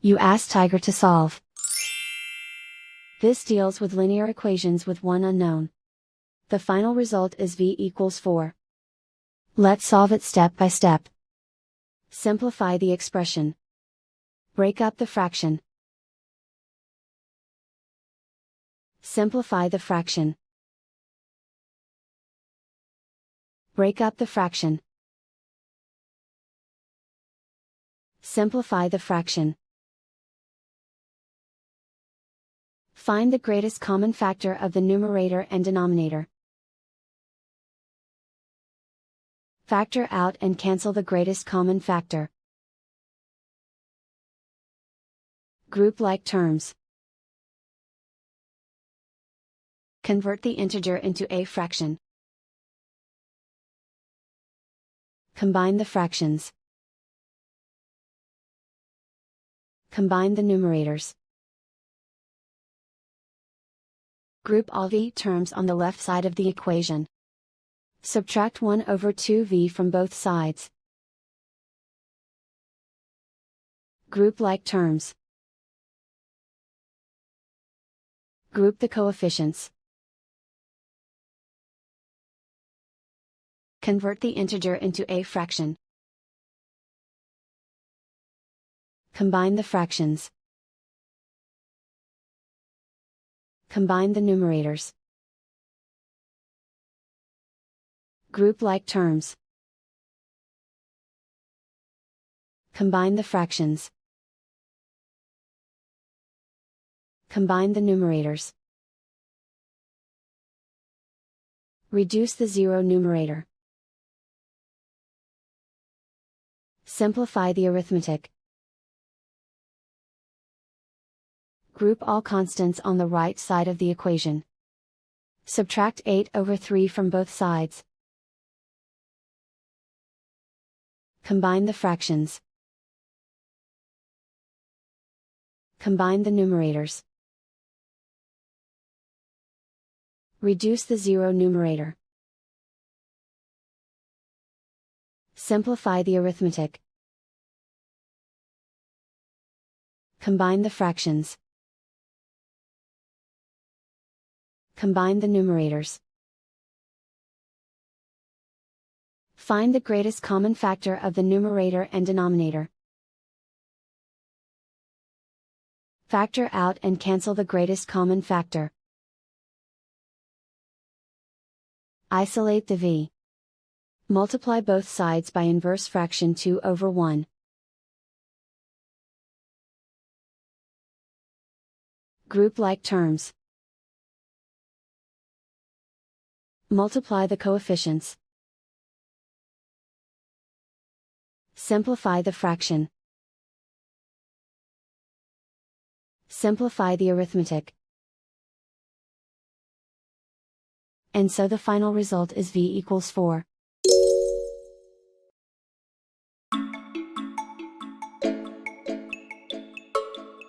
You ask Tiger to solve. This deals with linear equations with one unknown. The final result is v equals 4. Let's solve it step by step. Simplify the expression. Break up the fraction. Simplify the fraction. Break up the fraction. Simplify the fraction. Find the greatest common factor of the numerator and denominator. Factor out and cancel the greatest common factor. Group like terms. Convert the integer into a fraction. Combine the fractions. Combine the numerators. Group all v terms on the left side of the equation. Subtract 1 over 2v from both sides. Group like terms. Group the coefficients. Convert the integer into a fraction. Combine the fractions. Combine the numerators. Group like terms. Combine the fractions. Combine the numerators. Reduce the zero numerator. Simplify the arithmetic. Group all constants on the right side of the equation. Subtract 8 over 3 from both sides. Combine the fractions. Combine the numerators. Reduce the zero numerator. Simplify the arithmetic. Combine the fractions. Combine the numerators. Find the greatest common factor of the numerator and denominator. Factor out and cancel the greatest common factor. Isolate the v. Multiply both sides by inverse fraction 2 over 1. Group like terms. Multiply the coefficients. Simplify the fraction. Simplify the arithmetic. And so the final result is v equals 4.